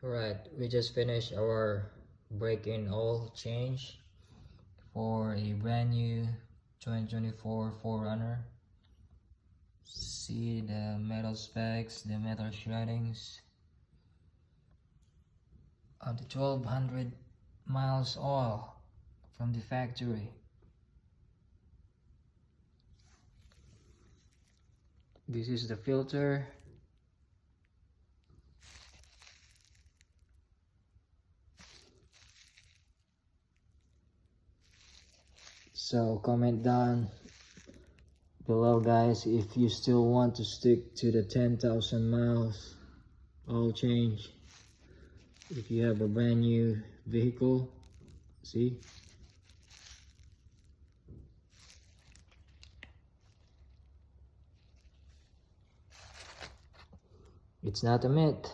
Alright, we just finished our break-in oil change for a brand new 2024 4Runner. See the metal specs, the metal shreddings. On the 1200 miles oil from the factory. This is the filter. So comment down below guys if you still want to stick to the 10,000 miles oil change if you have a brand new vehicle. See, it's not a myth.